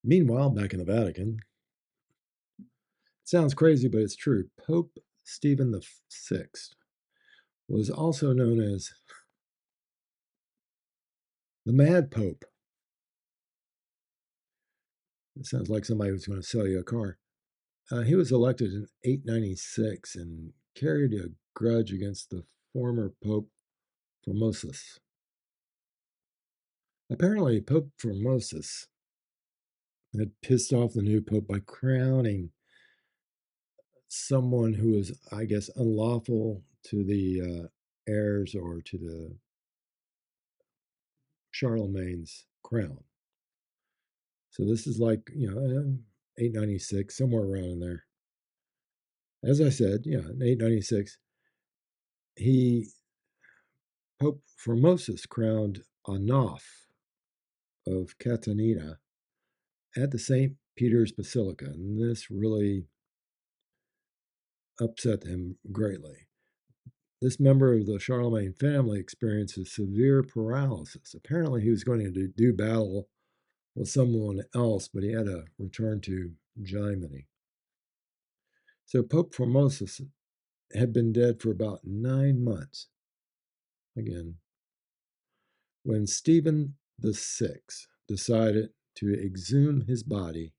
Meanwhile, back in the Vatican, it sounds crazy, but it's true. Pope Stephen the Sixth was also known as the Mad Pope. It sounds like somebody was going to sell you a car. He was elected in 896 and carried a grudge against the former Pope Formosus. Apparently, Pope Formosus had pissed off the new pope by crowning someone who was, I guess, unlawful to the heirs or to the Charlemagne's crown. So this is like, 896, somewhere around in there. As I said, in 896, he Pope Formosus crowned Anoph of Catanina at the St. Peter's Basilica, and this really upset him greatly. This member of the Charlemagne family experiences severe paralysis. Apparently, he was going to do battle with someone else, but he had to return to Germany. So Pope Formosus had been dead for about 9 months. Again, when Stephen the Sixth decided to exhume his body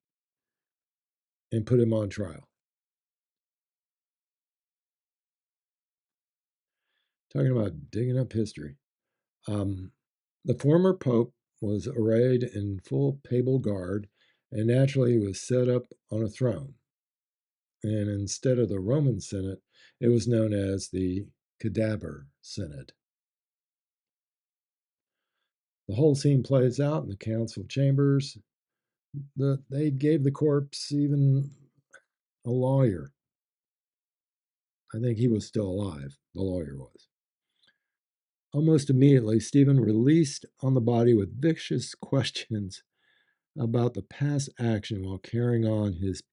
and put him on trial. Talking about digging up history. Um, the former pope was arrayed in full papal guard and naturally was set up on a throne. And instead of the Roman Senate, it was known as the Cadaver Synod. The whole scene plays out in the council chambers. They gave the corpse even a lawyer. I think he was still alive, the lawyer was. Almost immediately, Stephen released on the body with vicious questions about the past action while carrying on his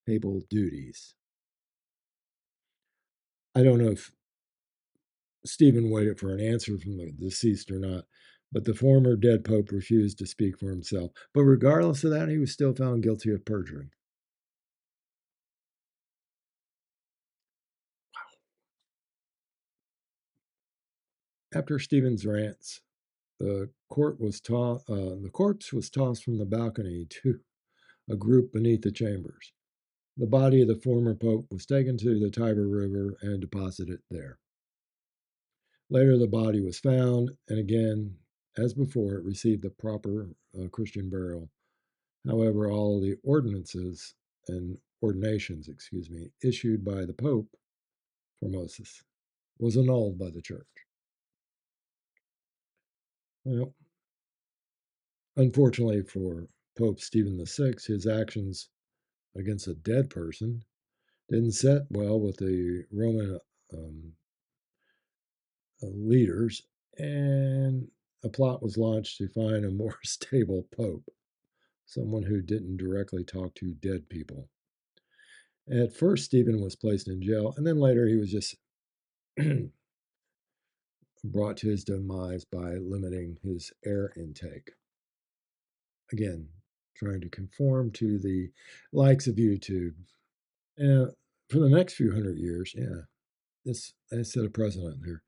papal duties. I don't know if Stephen waited for an answer from the deceased or not, but the former dead pope refused to speak for himself. But regardless of that, he was still found guilty of perjury. After Stephen's rants, the corpse was tossed from the balcony to a group beneath the chambers. The body of the former pope was taken to the Tiber River and deposited there. Later, the body was found, and again, as before, it received the proper Christian burial. However, all the ordinances and ordinations, issued by the Pope Formosus was annulled by the Church. Well, unfortunately for Pope Stephen VI, his actions against a dead person didn't set well with the Roman leaders, and a plot was launched to find a more stable pope, someone who didn't directly talk to dead people. At first, Stephen was placed in jail, and then later he was just brought to his demise by limiting his air intake. Again, trying to conform to the likes of YouTube. And for the next few hundred years, this I set a precedent here.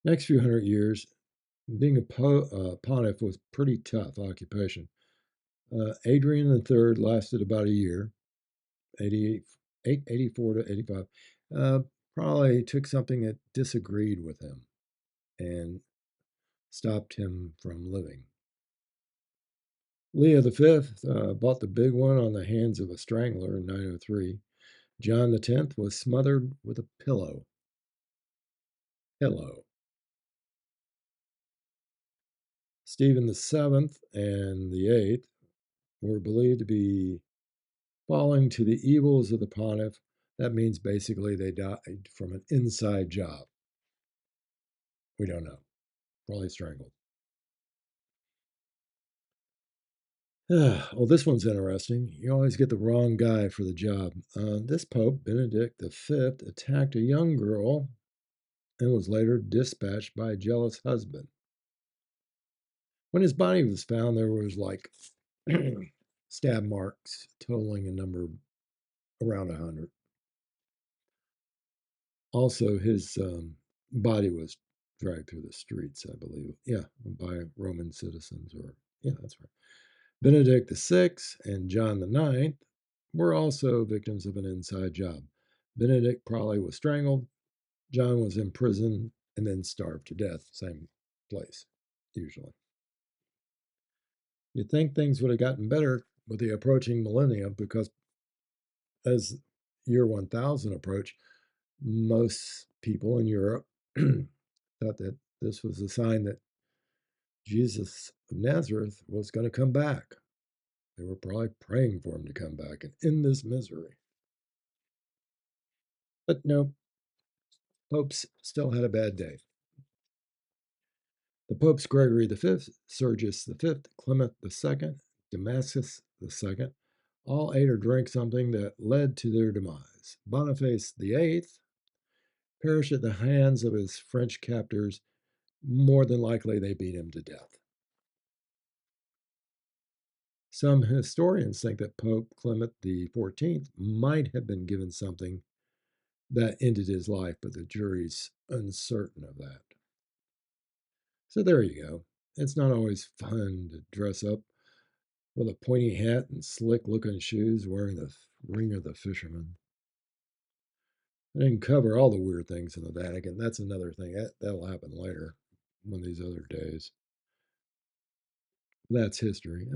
Next few hundred years, being a pontiff was pretty tough occupation. Adrian III lasted about a year, 84 to 85. Uh, Probably took something that disagreed with him and stopped him from living. Leo V bought the big one on the hands of a strangler in 903. John X was smothered with a pillow. Pillow. Stephen VII and the VIII were believed to be falling to the evils of the pontiff. That means basically they died from an inside job. We don't know. Probably strangled. Well, this one's interesting. You always get the wrong guy for the job. This Pope, Benedict V, attacked a young girl and was later dispatched by a jealous husband. When his body was found, there was like stab marks totaling a number around 100. Also, his body was dragged through the streets, I believe. Yeah, by Roman citizens, or yeah, that's right. Benedict VI and John IX were also victims of an inside job. Benedict probably was strangled. John was imprisoned and then starved to death. Same place, usually. You'd think things would have gotten better with the approaching millennium because as year 1000 approached, most people in Europe thought that this was a sign that Jesus of Nazareth was going to come back. They were probably praying for him to come back and end this misery. But no, popes still had a bad day. The popes Gregory V, Sergius V, Clement II, Damascus II, all ate or drank something that led to their demise. Boniface VIII perished at the hands of his French captors. More than likely, they beat him to death. Some historians think that Pope Clement XIV might have been given something that ended his life, but the jury's uncertain of that. So there you go. It's not always fun to dress up with a pointy hat and slick looking shoes wearing the ring of the fisherman. I didn't cover all the weird things in the Vatican. That's another thing. That'll happen later, one of these other days. That's history.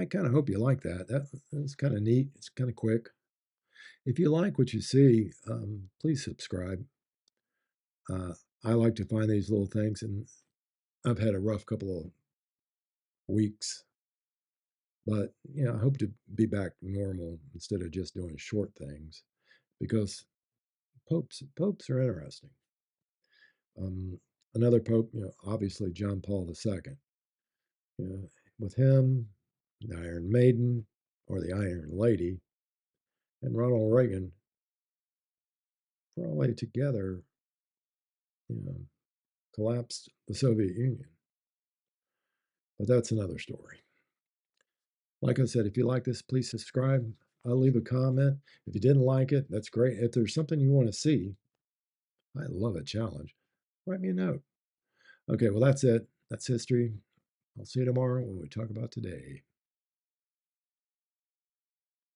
I kind of hope you like that. That's kind of neat. It's kind of quick. If you like what you see, please subscribe. Uh, I like to find these little things, and I've had a rough couple of weeks, but I hope to be back normal instead of just doing short things because popes are interesting. Um, Another pope, obviously John Paul II. With him, the Iron Maiden or the Iron Lady, and Ronald Reagan, probably together, you know, collapsed the Soviet Union. But that's another story. Like I said, if you like this, please subscribe. I'll leave a comment. If you didn't like it, that's great. If there's something you want to see, I love a challenge. Write me a note. Okay, well, that's it. That's history. I'll see you tomorrow when we talk about today.